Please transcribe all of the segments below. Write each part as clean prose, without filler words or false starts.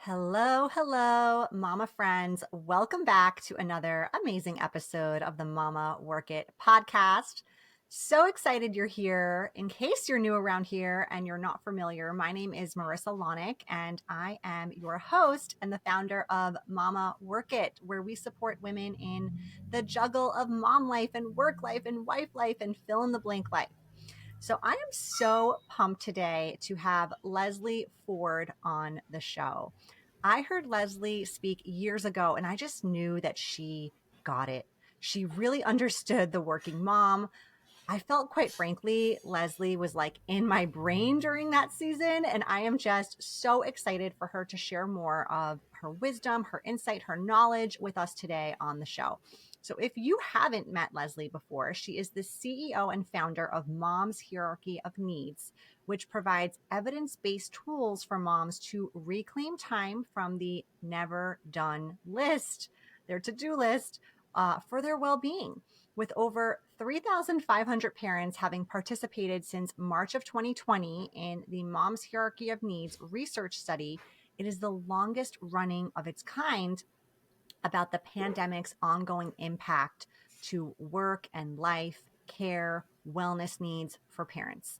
Hello, hello, mama friends. Welcome back to another amazing episode of the Mama Work It podcast. So excited you're here. In case you're new around here and you're not familiar, my name is Marissa Lonick, and I am your host and the founder of Mama Work It, where we support women in the juggle of mom life and work life and wife life and fill in the blank life. So I am so pumped today to have Leslie Forde on the show. I heard Leslie speak years ago, and I just knew that she got it. She really understood the working mom. I felt, quite frankly, Leslie was like in my brain during that season. And I am just so excited for her to share more of her wisdom, her insight, her knowledge with us today on the show. So if you haven't met Leslie before, she is the CEO and founder of Mom's Hierarchy of Needs, which provides evidence-based tools for moms to reclaim time from the never done list, their to-do list, for their well-being. With over 3,500 parents having participated since March of 2020 in the Mom's Hierarchy of Needs research study, it is the longest running of its kind about the pandemic's ongoing impact to work and life, care, wellness needs for parents.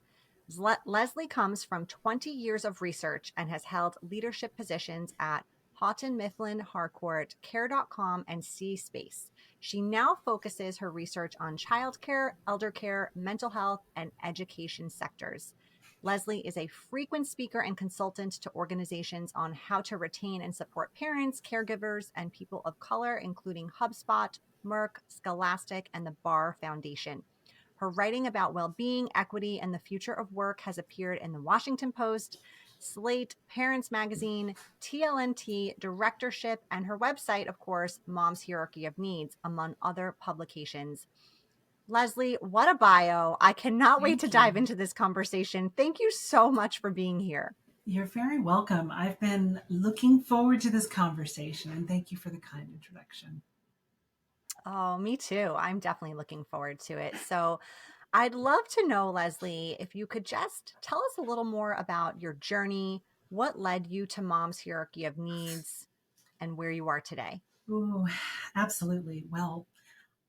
Leslie comes from 20 years of research and has held leadership positions at Houghton Mifflin Harcourt, Care.com, and C Space. She now focuses her research on childcare, elder care, mental health, and education sectors. Leslie is a frequent speaker and consultant to organizations on how to retain and support parents, caregivers, and people of color, including HubSpot, Merck, Scholastic, and the Barr Foundation. Her writing about well-being, equity, and the future of work has appeared in the Washington Post, Slate, Parents Magazine, TLNT, Directorship, and her website, of course, Mom's Hierarchy of Needs, among other publications. Leslie, what a bio. I cannot wait to Thank dive you. into this conversation. Thank you so much for being here. You're very welcome. I've been looking forward to this conversation and thank you for the kind introduction. Oh, me too. I'm definitely looking forward to it. So, I'd love to know, Leslie, if you could just tell us a little more about your journey, what led you to Mom's Hierarchy of Needs, and where you are today. Ooh, absolutely. Well,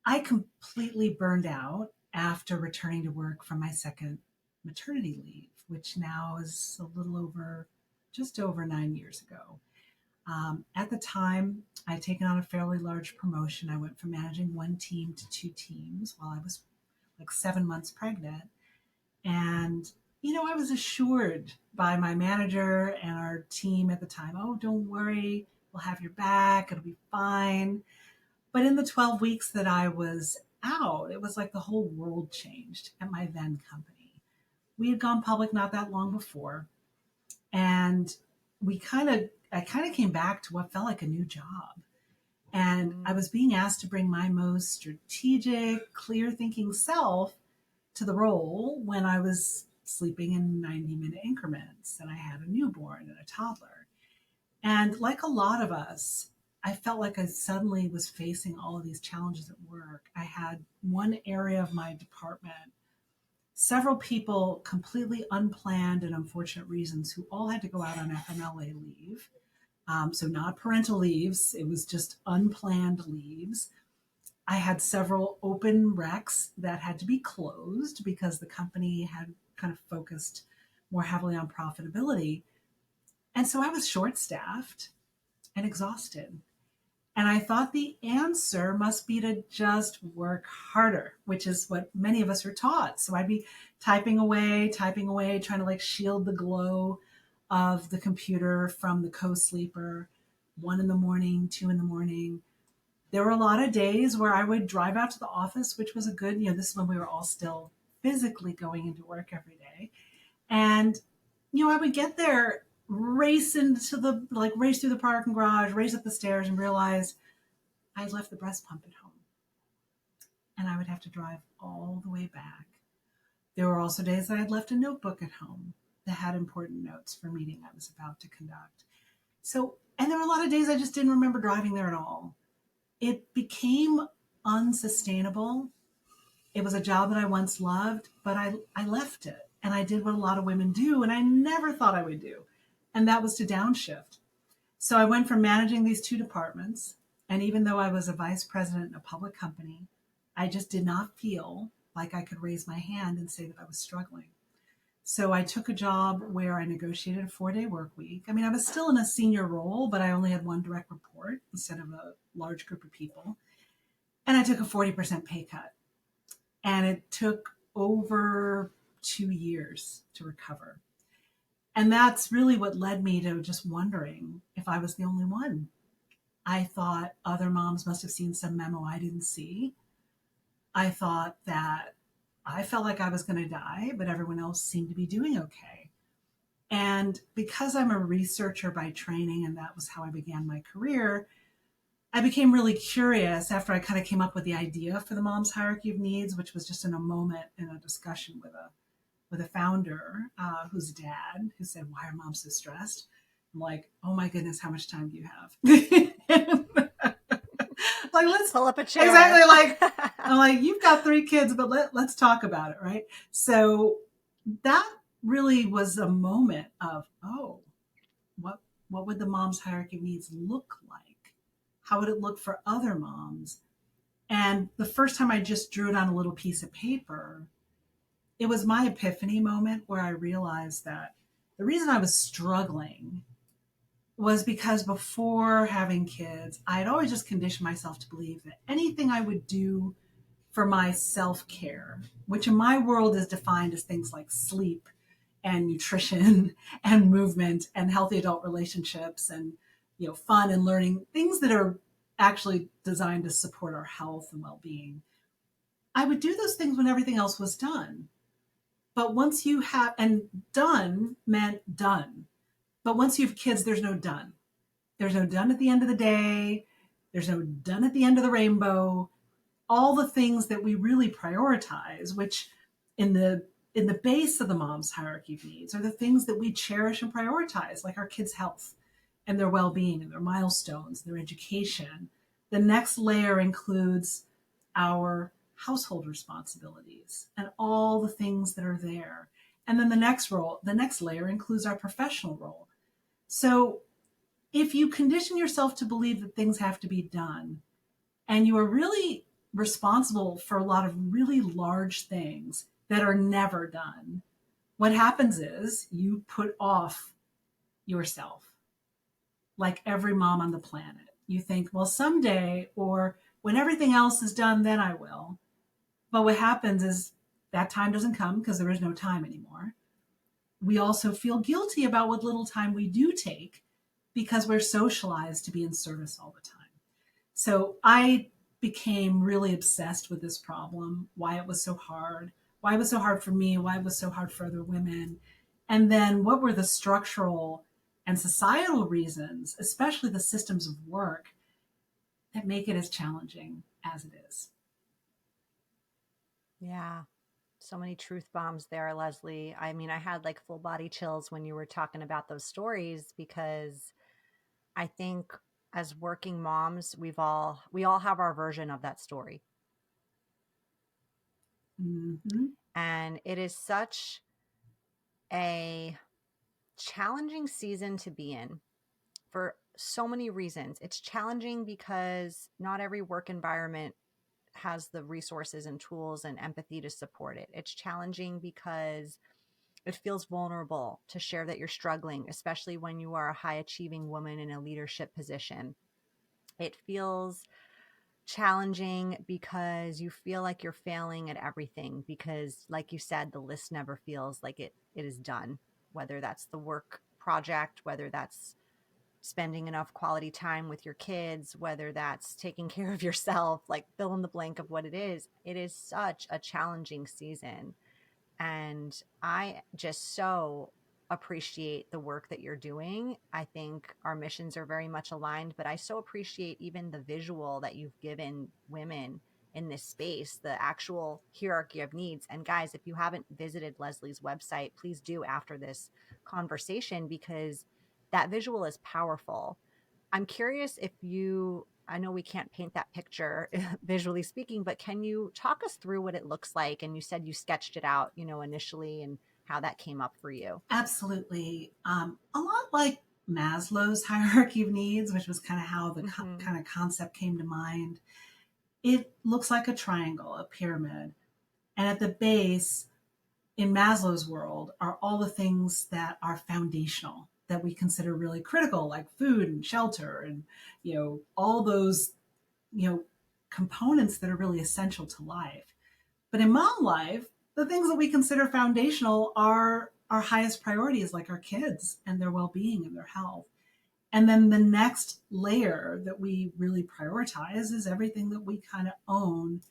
I completely burned out after returning to work from my second maternity leave, which now is a little over, just over 9 years ago. At the time, I'd taken on a fairly large promotion. I went from managing one team to two teams while I was like 7 months pregnant. And, I was assured by my manager and our team at the time, oh, don't worry, we'll have your back, it'll be fine. But in the 12 weeks that I was out, it was like the whole world changed at my then company. We had gone public not that long before, and I kind of came back to what felt like a new job. And I Mm. was being asked to bring my most strategic, clear thinking self to the role when I was sleeping in 90-minute increments and I had a newborn and a toddler. And like a lot of us, I felt like I suddenly was facing all of these challenges at work. I had one area of my department, several people completely unplanned and unfortunate reasons who all had to go out on FMLA leave. So, not parental leaves, it was just unplanned leaves. I had several open recs that had to be closed because the company had kind of focused more heavily on profitability. And so I was short staffed and exhausted. And I thought the answer must be to just work harder, which is what many of us are taught. So I'd be typing away, trying to like shield the glow of the computer from the co-sleeper, 1 in the morning, 2 in the morning. There were a lot of days where I would drive out to the office, which was a good, this is when we were all still physically going into work every day. And, I would get there, race through the parking garage, race up the stairs and realize I left the breast pump at home. And I would have to drive all the way back. There were also days that I had left a notebook at home that had important notes for a meeting I was about to conduct. So, and there were a lot of days I just didn't remember driving there at all. It became unsustainable. It was a job that I once loved, but I left it and I did what a lot of women do and I never thought I would do. And that was to downshift. So I went from managing these two departments, and even though I was a vice president in a public company, I just did not feel like I could raise my hand and say that I was struggling. So I took a job where I negotiated a 4-day work week. I mean, I was still in a senior role, but I only had one direct report instead of a large group of people. And I took a 40% pay cut. And it took over 2 years to recover. And that's really what led me to just wondering if I was the only one. I thought other moms must have seen some memo I didn't see. I thought that I felt like I was going to die, but everyone else seemed to be doing okay. And because I'm a researcher by training, and that was how I began my career, I became really curious after I kind of came up with the idea for the mom's hierarchy of needs, which was just in a moment in a discussion with a founder who's a dad who said, "Why are moms so stressed?" I'm like, "Oh my goodness, how much time do you have?" Like, let's Pull up a chair. exactly like I'm like, "You've got 3 kids, but let's talk about it," right? So that really was a moment of, oh, what what would the mom's hierarchy of needs look like? How would it look for other moms? And the first time I just drew it on a little piece of paper, it was my epiphany moment where I realized that the reason I was struggling was because before having kids, I had always just conditioned myself to believe that anything I would do for my self care, which in my world is defined as things like sleep and nutrition and movement and healthy adult relationships and fun and learning, things that are actually designed to support our health and well-being. I would do those things when everything else was done. But once you have, and done meant done. But once you have kids, there's no done. There's no done at the end of the day. There's no done at the end of the rainbow. All the things that we really prioritize, which in the base of the mom's hierarchy of needs are the things that we cherish and prioritize, like our kids' health and their well-being and their milestones, their education. The next layer includes our household responsibilities and all the things that are there. And then the next layer includes our professional role. So if you condition yourself to believe that things have to be done, and you are really responsible for a lot of really large things that are never done, what happens is you put off yourself, like every mom on the planet. You think, well, someday, or when everything else is done, then I will. But what happens is that time doesn't come because there is no time anymore. We also feel guilty about what little time we do take because we're socialized to be in service all the time. So I became really obsessed with this problem, why it was so hard, why it was so hard for me, why it was so hard for other women. And then what were the structural and societal reasons, especially the systems of work, that make it as challenging as it is. Yeah. So many truth bombs there, Leslie. I mean, I had like full body chills when you were talking about those stories because I think as working moms, we all have our version of that story. Mm-hmm. And it is such a challenging season to be in for so many reasons. It's challenging because not every work environment has the resources and tools and empathy to support it. It's challenging because it feels vulnerable to share that you're struggling, especially when you are a high achieving woman in a leadership position. It feels challenging because you feel like you're failing at everything because, like you said, the list never feels like it is done, whether that's the work project, whether that's spending enough quality time with your kids, whether that's taking care of yourself, like fill in the blank of what it is. It is such a challenging season. And I just so appreciate the work that you're doing. I think our missions are very much aligned, but I so appreciate even the visual that you've given women in this space, the actual hierarchy of needs. And guys, if you haven't visited Leslie's website, please do after this conversation because that visual is powerful. I'm curious if you, I know we can't paint that picture visually speaking, but can you talk us through what it looks like? And you said you sketched it out, initially and how that came up for you. Absolutely. A lot like Maslow's hierarchy of needs, which was kind of how the Mm-hmm. kind of concept came to mind. It looks like a triangle, a pyramid. And at the base, in Maslow's world, are all the things that are foundational that we consider really critical, like food and shelter and, all those, you know, components that are really essential to life. But in mom life, the things that we consider foundational are our highest priorities, like our kids and their well being and their health. And then the next layer that we really prioritize is everything that we kind of own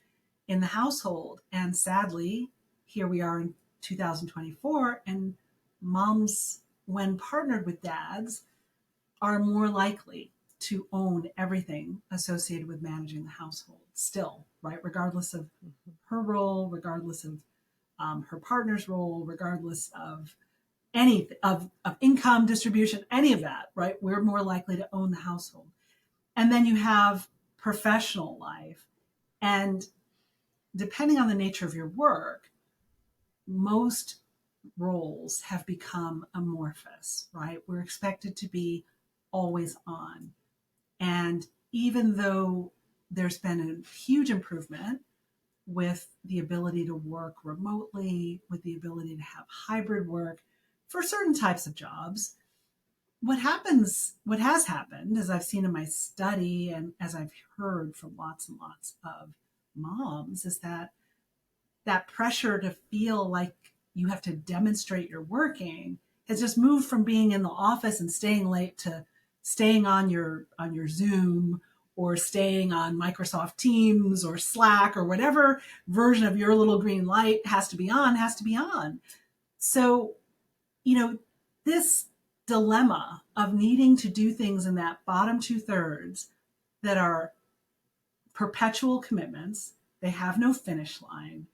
in the household. And sadly, here we are in 2024, and moms, when partnered with dads, are more likely to own everything associated with managing the household still, right? Regardless of Mm-hmm. her role, regardless of her partner's role, regardless of any of income distribution, any of that, right? We're more likely to own the household. And then you have professional life. And depending on the nature of your work, most roles have become amorphous, right? We're expected to be always on. And even though there's been a huge improvement with the ability to work remotely, with the ability to have hybrid work for certain types of jobs, what has happened, as I've seen in my study and as I've heard from lots and lots of moms, is that pressure to feel like you have to demonstrate you're working has just moved from being in the office and staying late to staying on your Zoom or staying on Microsoft Teams or Slack or whatever version of your little green light has to be on. So, you know, this dilemma of needing to do things in that bottom two thirds that are perpetual commitments, they have no finish line,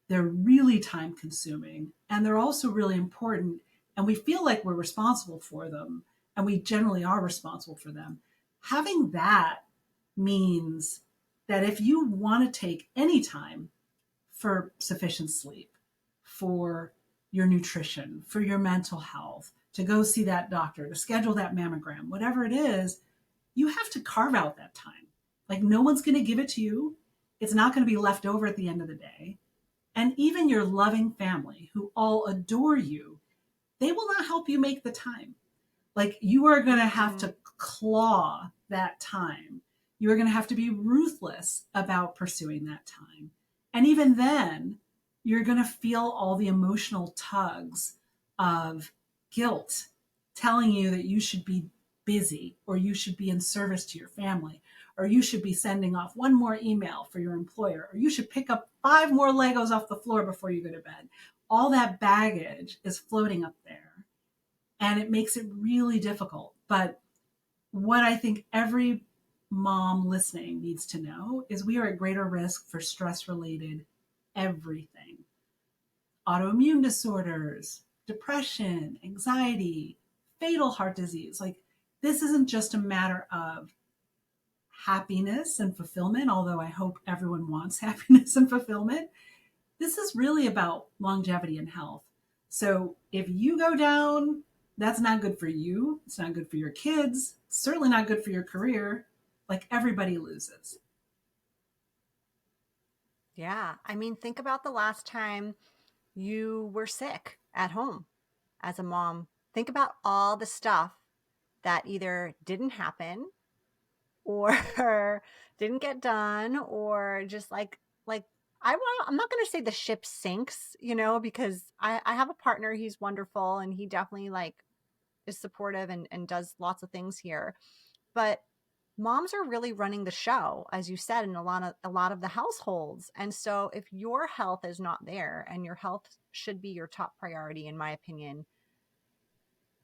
they're really time consuming, and they're also really important. And we feel like we're responsible for them, and we generally are responsible for them. Having that means that if you want to take any time for sufficient sleep, for your nutrition, for your mental health, to go see that doctor, to schedule that mammogram, whatever it is, you have to carve out that time. Like, no one's going to give it to you. It's not going to be left over at the end of the day. And even your loving family, who all adore you, they will not help you make the time. Like, you are going to have Mm-hmm. to claw that time. You are going to have to be ruthless about pursuing that time. And even then, you're going to feel all the emotional tugs of guilt telling you that you should be busy or you should be in service to your family or you should be sending off one more email for your employer or you should pick up five more Legos off the floor before you go to bed. All that baggage is floating up there and it makes it really difficult. But what I think every mom listening needs to know is we are at greater risk for stress related everything: autoimmune disorders, depression, anxiety, fatal heart disease. Like, this isn't just a matter of happiness and fulfillment, although I hope everyone wants happiness and fulfillment. This is really about longevity and health. So if you go down, that's not good for you. It's not good for your kids. It's certainly not good for your career. Like, everybody loses. Yeah. I mean, think about the last time you were sick at home as a mom. Think about all the stuff that either didn't happen or didn't get done or just like I'm not going to say the ship sinks, because I have a partner. He's wonderful and he definitely like is supportive and does lots of things here. But moms are really running the show, as you said, in a lot of the households. And so if your health is not there, and your health should be your top priority, in my opinion,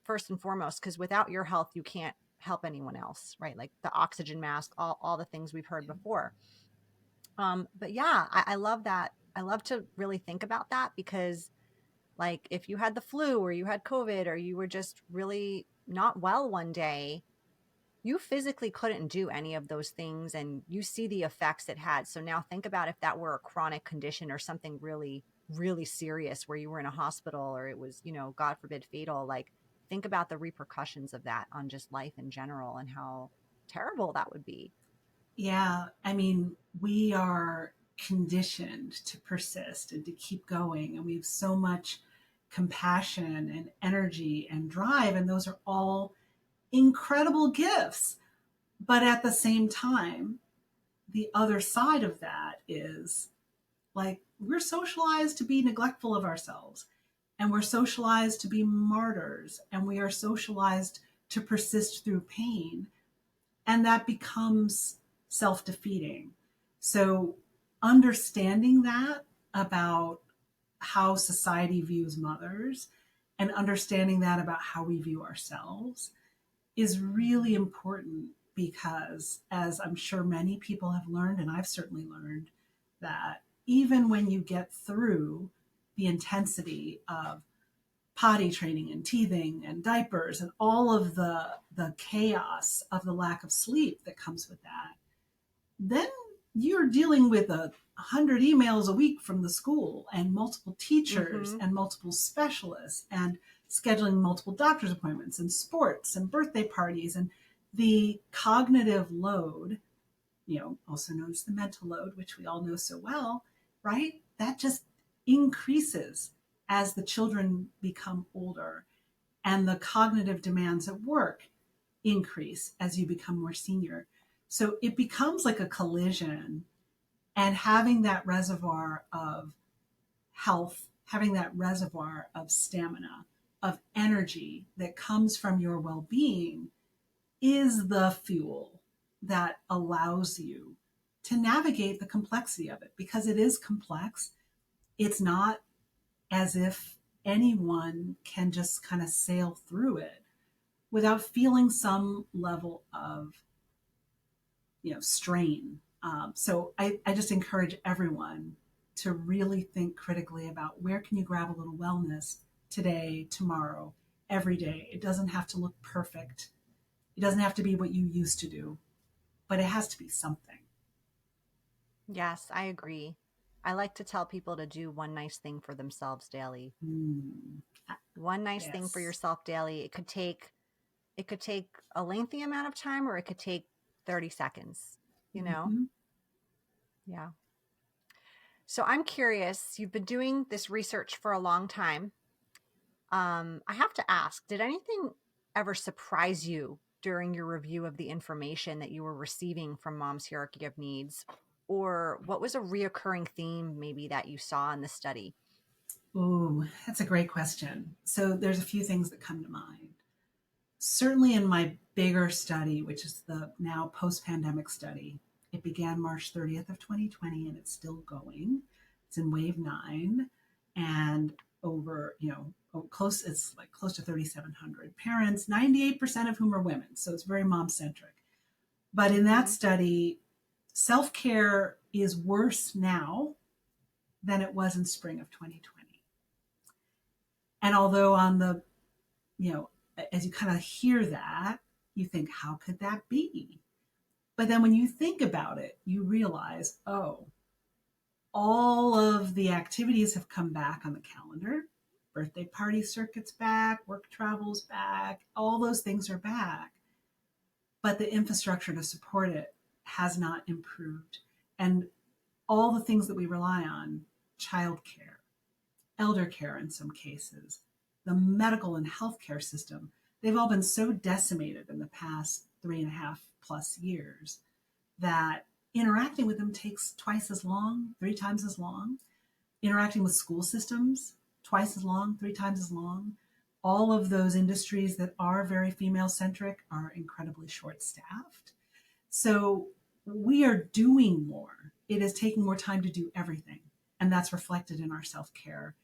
first and foremost, because without your health, you can't help anyone else, right? Like the oxygen mask, all the things we've heard before. But yeah, I love that. I love to really think about that because, like, if you had the flu or you had COVID or you were just really not well one day, you physically couldn't do any of those things and you see the effects it had. So now think about if that were a chronic condition or something really, really serious where you were in a hospital or it was, God forbid, fatal. Like, think about the repercussions of that on just life in general and how terrible that would be. Yeah, I mean, we are conditioned to persist and to keep going, and we have so much compassion and energy and drive, and those are all incredible gifts. But at the same time, the other side of that is like we're socialized to be neglectful of ourselves, and we're socialized to be martyrs, and we are socialized to persist through pain, and that becomes self defeating. So, understanding that about how society views mothers and understanding that about how we view ourselves is really important because, as I'm sure many people have learned, and I've certainly learned, that even when you get through the intensity of potty training and teething and diapers and all of the chaos of the lack of sleep that comes with that, then you're dealing with 100 emails a week from the school and multiple teachers Mm-hmm. and multiple specialists and scheduling multiple doctor's appointments and sports and birthday parties and the cognitive load, also known as the mental load, which we all know so well, right? That just increases as the children become older and the cognitive demands at work increase as you become more senior. So it becomes like a collision, and having that reservoir of health, having that reservoir of stamina, of energy that comes from your well being is the fuel that allows you to navigate the complexity of it because it is complex. It's not as if anyone can just kind of sail through it without feeling some level of strain. So I just encourage everyone to really think critically about where can you grab a little wellness today, tomorrow, every day. It doesn't have to look perfect. It doesn't have to be what you used to do, but it has to be something. Yes, I agree. I like to tell people to do one nice thing for themselves daily. Mm, One nice thing for yes. yourself daily. It could take a lengthy amount of time or it could take 30 seconds, you know? Mm-hmm. Yeah. So I'm curious, you've been doing this research for a long time. I have to ask, did anything ever surprise you during your review of the information that you were receiving from Mom's Hierarchy of Needs? Or what was a reoccurring theme maybe that you saw in the study? Ooh, that's a great question. So there's a few things that come to mind. Certainly in my bigger study, which is the now post-pandemic study, it began March 30th of 2020 and it's still going. It's in wave 9 and over, close it's like close to 3,700 parents, 98% of whom are women. So it's very mom centric. But in that Mm-hmm. study, self-care is worse now than it was in spring of 2020. And although on the, you know, as you kind of hear that, you think, how could that be? But then when you think about it, you realize, oh, all of the activities have come back on the calendar. Birthday party circuits back, work travels back, all those things are back. But the infrastructure to support it has not improved. And all the things that we rely on, childcare, elder care in some cases, the medical and healthcare system, they've all been so decimated in the past 3.5+ years that interacting with them takes twice as long, 3 times as long. Interacting with school systems, twice as long, 3 times as long. All of those industries that are very female centric are incredibly short staffed. So we are doing more. It is taking more time to do everything. And that's reflected in our self care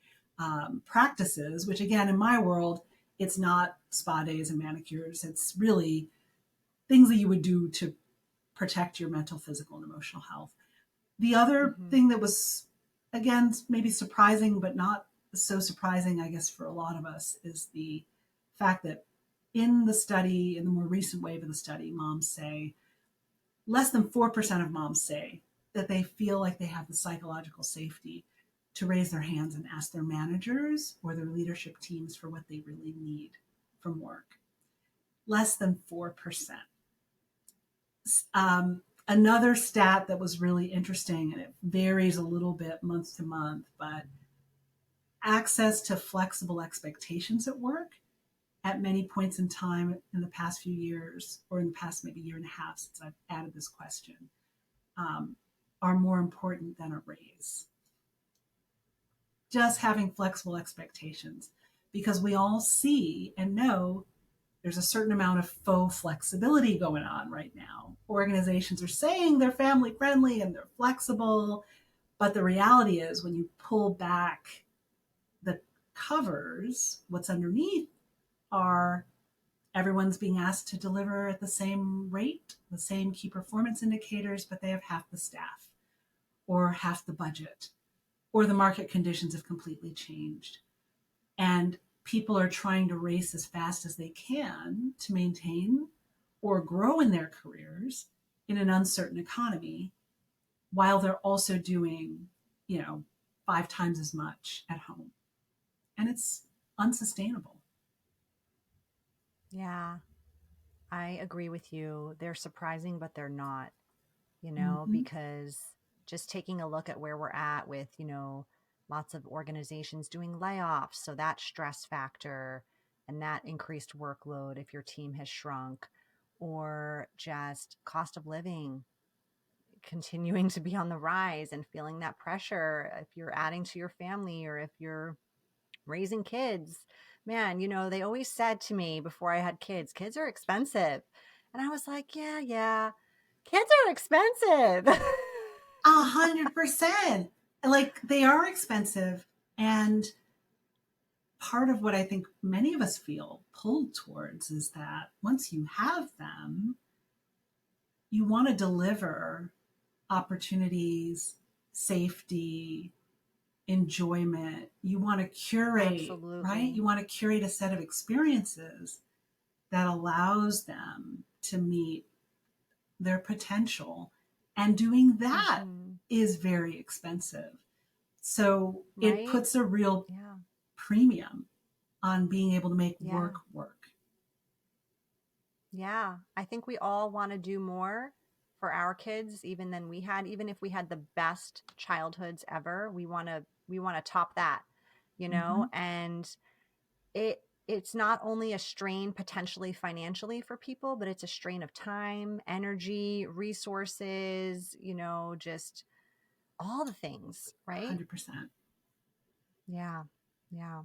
practices, which, again, in my world, it's not spa days and manicures. It's really things that you would do to protect your mental, physical, and emotional health. The other Mm-hmm. thing that was, again, maybe surprising, but not so surprising, I guess, for a lot of us, is the fact that in the study, in the more recent wave of the study, moms say less than 4% of moms say that they feel like they have the psychological safety to raise their hands and ask their managers or their leadership teams for what they really need. from work, less than 4%. Another stat that was really interesting, and it varies a little bit month to month, but access to flexible expectations at work at many points in time in the past few years, or in the past maybe year and a half since I've added this question, um, are more important than a raise. Just having flexible expectations, because we all see and know there's a certain amount of faux flexibility going on right now. Organizations are saying they're family friendly and they're flexible, but the reality is when you pull back the covers, what's underneath are everyone's being asked to deliver at the same rate, the same key performance indicators, but they have half the staff or half the budget, or the market conditions have completely changed. And people are trying to race as fast as they can to maintain or grow in their careers in an uncertain economy, while they're also doing, 5 times as much at home. And it's unsustainable. Yeah, I agree with you. They're surprising, but they're not, Mm-hmm. because just taking a look at where we're at with, lots of organizations doing layoffs. So that stress factor and that increased workload if your team has shrunk, or just cost of living continuing to be on the rise and feeling that pressure if you're adding to your family or if you're raising kids. Man, they always said to me before I had kids are expensive. And I was like, yeah, yeah, kids are expensive. 100%. Like, they are expensive. And part of what I think many of us feel pulled towards is that once you have them, you want to deliver opportunities, safety, enjoyment. You want to curate, right? Absolutely. You want to curate a set of experiences that allows them to meet their potential. And doing that Hmm. is very expensive. So it Right? puts a real Yeah. premium on being able to make Yeah. work work. Yeah. I think we all want to do more for our kids even than we had. Even if we had the best childhoods ever, we want to top that, Mm-hmm. and it's not only a strain potentially financially for people, but it's a strain of time, energy, resources, just all the things, right? 100%. Yeah. Yeah.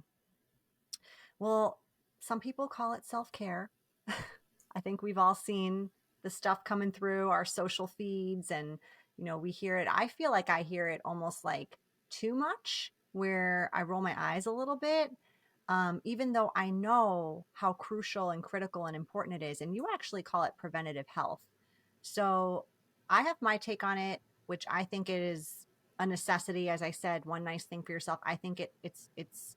Well, some people call it self-care. I think we've all seen the stuff coming through our social feeds, and we hear it. I feel like I hear it almost like too much, where I roll my eyes a little bit. Even though I know how crucial and critical and important it is. And you actually call it preventative health. So I have my take on it, which I think it is a necessity. As I said, one nice thing for yourself. I think it's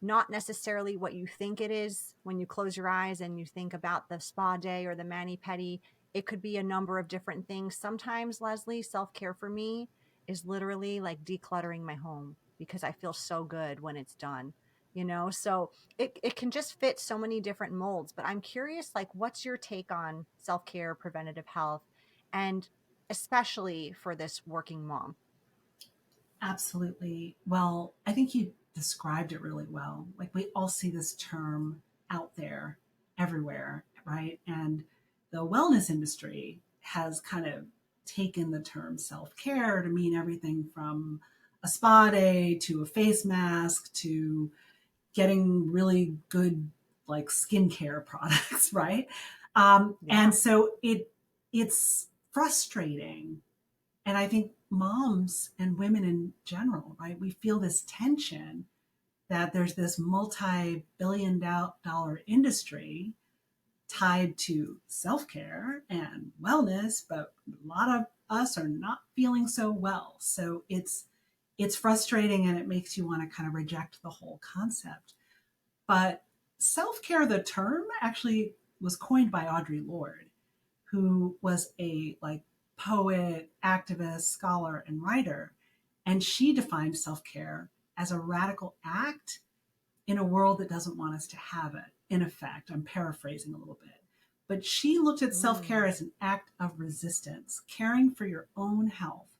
not necessarily what you think it is when you close your eyes and you think about the spa day or the mani pedi. It could be a number of different things. Sometimes, Leslie, self-care for me is literally like decluttering my home because I feel so good when it's done. So it can just fit so many different molds. But I'm curious, like, what's your take on self-care, preventative health, and especially for this working mom? Absolutely. Well, I think you described it really well. Like, we all see this term out there everywhere, right? And the wellness industry has kind of taken the term self care to mean everything from a spa day to a face mask to getting really good, like, skincare products, right? And Yeah. so it's frustrating. And I think moms and women in general, right, we feel this tension that there's this multi-billion-dollar industry tied to self-care and wellness, but a lot of us are not feeling so well. So it's frustrating, and it makes you want to kind of reject the whole concept. But self-care, the term, actually was coined by Audre Lorde, who was a, like, poet, activist, scholar, and writer. And she defined self-care as a radical act in a world that doesn't want us to have it. in effect. I'm paraphrasing a little bit. But she looked at self care Mm. as an act of resistance, caring for your own health.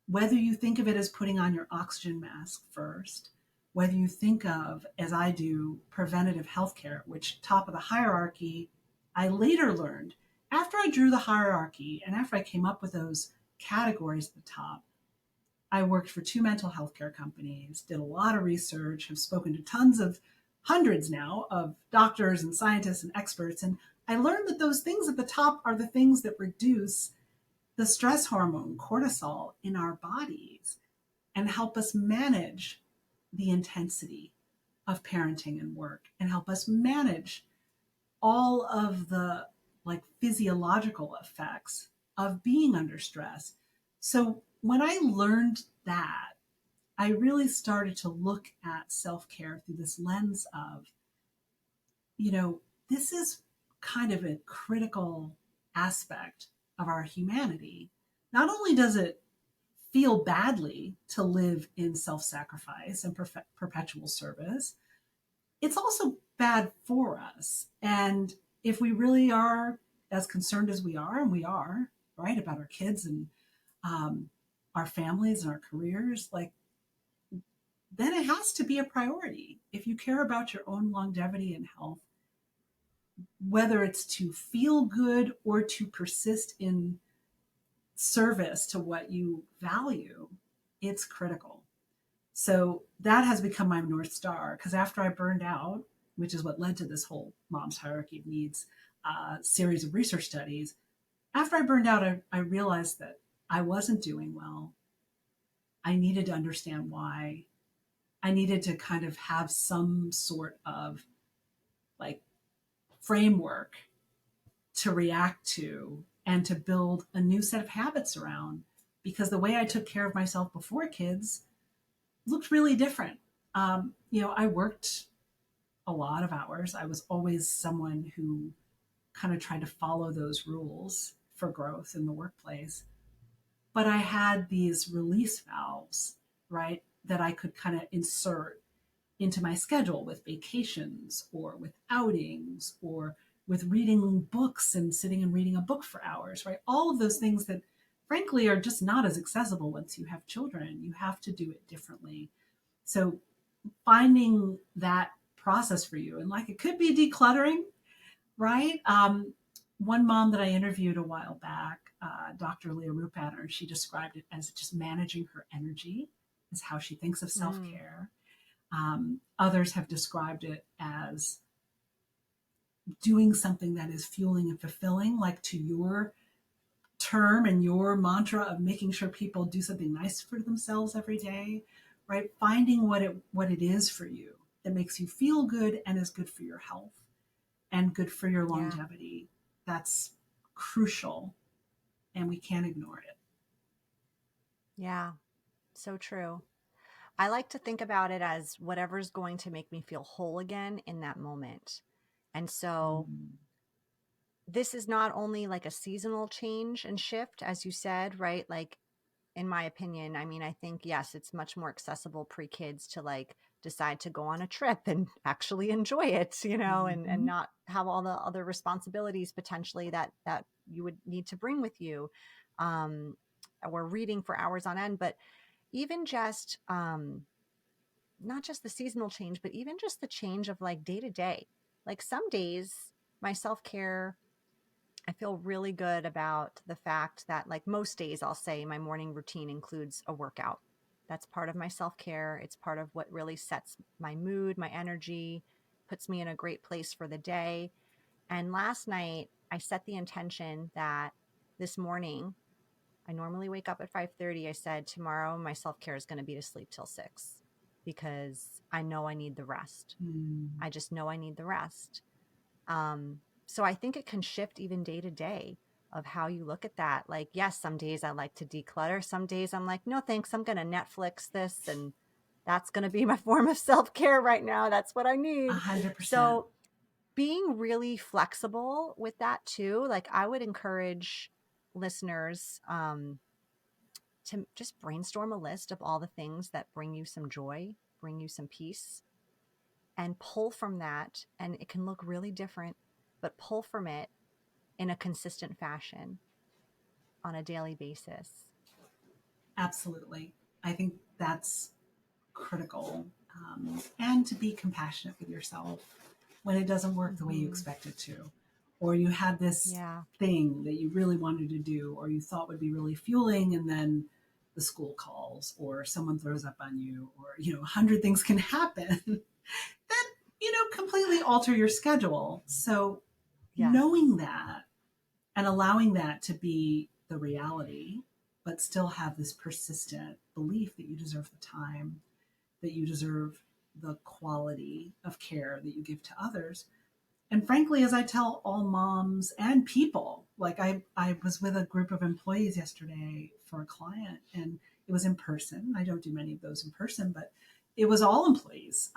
Whether you think of it as putting on your oxygen mask first, whether you think of, as I do, preventative health care, which top of the hierarchy, I later learned after I drew the hierarchy and after I came up with those categories at the top, I worked for two mental health care companies, did a lot of research, have spoken to tons of hundreds now of doctors and scientists and experts. And I learned that those things at the top are the things that reduce the stress hormone cortisol in our bodies and help us manage the intensity of parenting and work and help us manage all of the like physiological effects of being under stress. So when I learned that, I really started to look at self-care through this lens of, you know, this is kind of a critical aspect of our humanity. Not only does it feel badly to live in self sacrifice and perpetual service, it's also bad for us. And if we really are as concerned as we are, and we are, right, about our kids and um, our families and our careers, like, then it has to be a priority. If you care about your own longevity and health, whether it's to feel good or to persist in service to what you value, it's critical. So that has become my North Star because after I burned out, which is what led to this whole mom's hierarchy of needs series of research studies, after I burned out, I realized that I wasn't doing well. I needed to understand why. I needed to kind of have some sort of like framework to react to and to build a new set of habits around because the way I took care of myself before kids looked really different. I worked a lot of hours. I was always someone who kind of tried to follow those rules for growth in the workplace. But I had these release valves, right, that I could kind of insert into my schedule with vacations or with outings or with reading books and sitting and reading a book for hours, right? All of those things that frankly are just not as accessible once you have children. You have to do it differently. So finding that process for you and like it could be decluttering, right? One mom that I interviewed a while back, Dr. Leah Rupatter, she described it as just managing her energy is how she thinks of Mm. self-care. Others have described it as doing something that is fueling and fulfilling, like to your term and your mantra of making sure people do something nice for themselves every day, right? Finding what it is for you that makes you feel good and is good for your health and good for your Yeah. longevity. That's crucial and we can't ignore it. Yeah. So true. I like to think about it as whatever's going to make me feel whole again in that moment. And so Mm. this is not only like a seasonal change and shift, as you said, right? Like, in my opinion, I mean, I think, yes, it's much more accessible pre kids to like decide to go on a trip and actually enjoy it, and Mm-hmm. not have all the other responsibilities potentially that you would need to bring with you. Um, or reading for hours on end, but even just not just the seasonal change, but even just the change of like day to day. Like some days, my self care, I feel really good about the fact that, like most days, I'll say my morning routine includes a workout. That's part of my self care. It's part of what really sets my mood, my energy, puts me in a great place for the day. And last night, I set the intention that this morning, I normally wake up at 5:30. I said tomorrow my self-care is going to be to sleep till 6 because I know I need the rest. Mm. I just know I need the rest. So I think it can shift even day to day of how you look at that. Like, yes, some days I like to declutter. Some days I'm like, no, thanks. I'm going to Netflix this and that's going to be my form of self-care right now. That's what I A need. 100%. So being really flexible with that too, like I would encourage listeners, to just brainstorm a list of all the things that bring you some joy, bring you some peace, and pull from that. And it can look really different, but pull from it in a consistent fashion on a daily basis. Absolutely. I think that's critical. And to be compassionate with yourself when it doesn't work the way you Mm-hmm. expect it to, or you had this Yeah. thing that you really wanted to do, or you thought would be really fueling, and then the school calls, or someone throws up on you, or, 100 things can happen that, completely alter your schedule. So Yes. knowing that and allowing that to be the reality, but still have this persistent belief that you deserve the time, that you deserve the quality of care that you give to others. And frankly, as I tell all moms and people, like I was with a group of employees yesterday for a client, and it was in person. I don't do many of those in person, but it was all employees.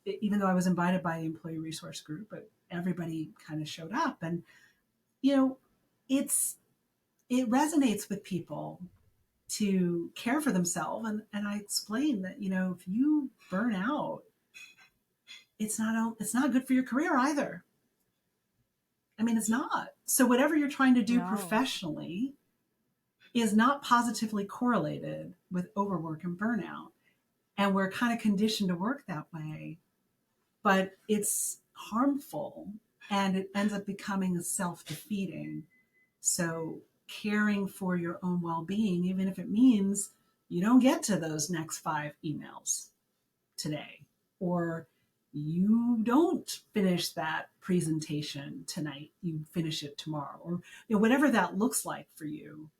Even though I was invited by the employee resource group, but everybody kind of showed up, and you know, it's it resonates with people to care for themselves. And I explained that, if you burn out, it's not good for your career either. I mean, it's not. So whatever you're trying to do No. professionally is not positively correlated with overwork and burnout. And we're kind of conditioned to work that way, but it's harmful, and it ends up becoming a self-defeating. So caring for your own well-being, even if it means you don't get to those next 5 emails today, or you don't finish that presentation tonight, you finish it tomorrow, or whatever that looks like for you,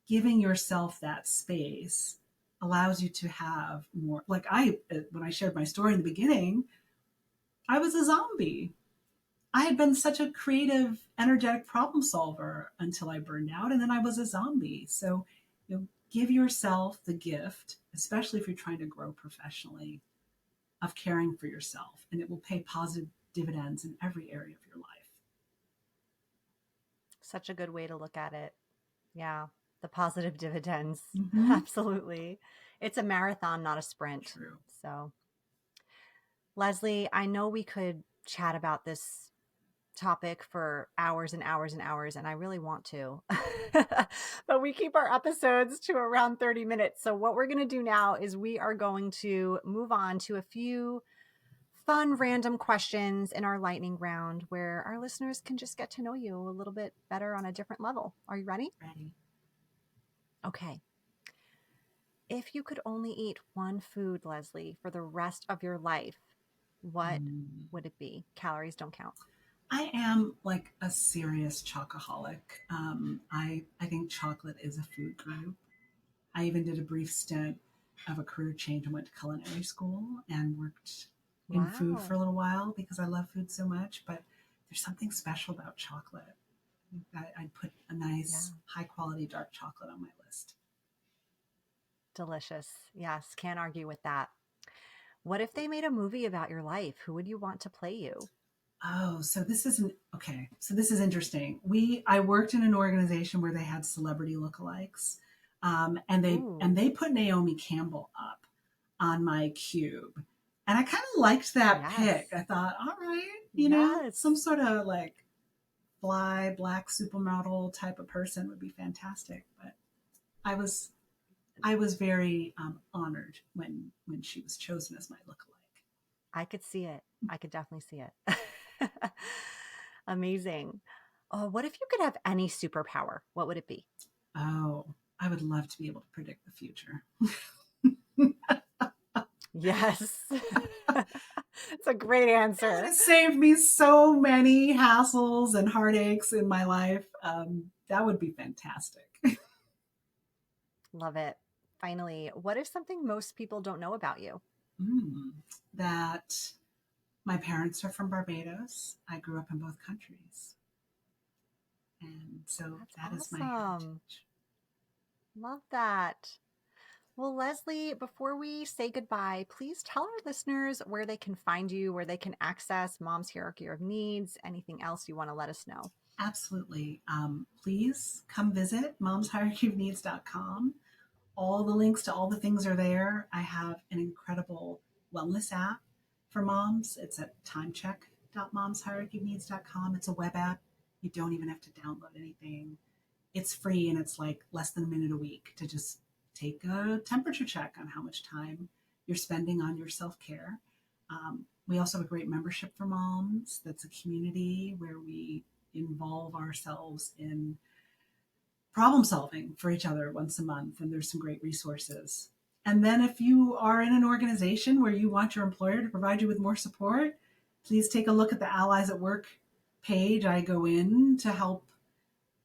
giving yourself that space allows you to have more. Like, when I shared my story in the beginning, I was a zombie. I had been such a creative, energetic problem solver until I burned out, and then I was a zombie. So, give yourself the gift, especially if you're trying to grow professionally, of caring for yourself, and it will pay positive dividends in every area of your life. Such a good way to look at it. Yeah. The positive dividends. Mm-hmm. Absolutely. It's a marathon, not a sprint. True. So, Leslie, I know we could chat about this topic for hours and hours and hours, and I really want to. But we keep our episodes to around 30 minutes. So, what we're going to do now is we are going to move on to a few fun, random questions in our lightning round where our listeners can just get to know you a little bit better on a different level. Are you ready? Ready. Okay. If you could only eat one food, Leslie, for the rest of your life, what Mm. would it be? Calories don't count. I am like a serious chocoholic. I think chocolate is a food group. I even did a brief stint of a career change and went to culinary school and worked in food for Wow. a little while because I love food so much. But there's something special about chocolate. I'd put a Yeah. nice, high quality dark chocolate on my list. Delicious. Yes. Can't argue with that. What if they made a movie about your life? Who would you want to play you? Oh, so this isn't okay. So this is interesting. I worked in an organization where they had celebrity lookalikes, and they Ooh, and they put Naomi Campbell up on my cube, and I kind of liked that yes. pick. I thought, all right, some Yes. sort of like fly black supermodel type of person would be fantastic. But I was I was very honored when she was chosen as my lookalike. I could see it. I could definitely see it. Amazing. Oh, what if you could have any superpower? What would it be? Oh, I would love to be able to predict the future. Yes. It's a great It would answer. have saved me so many hassles and heartaches in my life. That would be fantastic. Love it. Finally, what is something most people don't know about you? Mm, that my parents are from Barbados. I grew up in both countries. And so That's that is my awesome. heritage. Love that. Well, Leslie, before we say goodbye, please tell our listeners where they can find you, where they can access Mom's Hierarchy of Needs, anything else you want to let us know. Absolutely. Please come visit momshierarchyofneeds.com. All the links to all the things are there. I have an incredible wellness app for moms. It's at timecheck.momshierarchyofneeds.com. It's a web app. You don't even have to download anything. It's free and it's like less than a minute a week to just take a temperature check on how much time you're spending on your self care. We also have a great membership for moms. That's a community where we involve ourselves in problem solving for each other once a month, and there's some great resources. And then, if you are in an organization where you want your employer to provide you with more support, please take a look at the Allies at Work page. I go in to help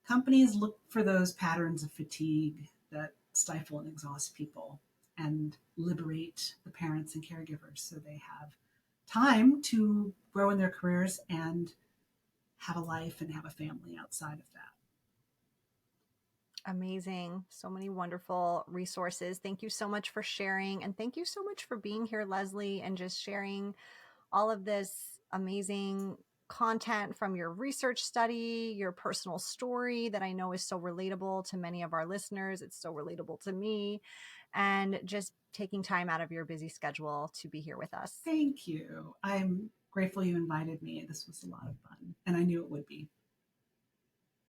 companies look for those patterns of fatigue that stifle and exhaust people and liberate the parents and caregivers so they have time to grow in their careers and have a life and have a family outside of that. Amazing. So many wonderful resources. Thank you so much for sharing. And thank you so much for being here, Leslie, and just sharing all of this amazing content from your research study, your personal story that I know is so relatable to many of our listeners. It's so relatable to me. And just taking time out of your busy schedule to be here with us. Thank you. I'm grateful you invited me. This was a lot of fun, and I knew it would be.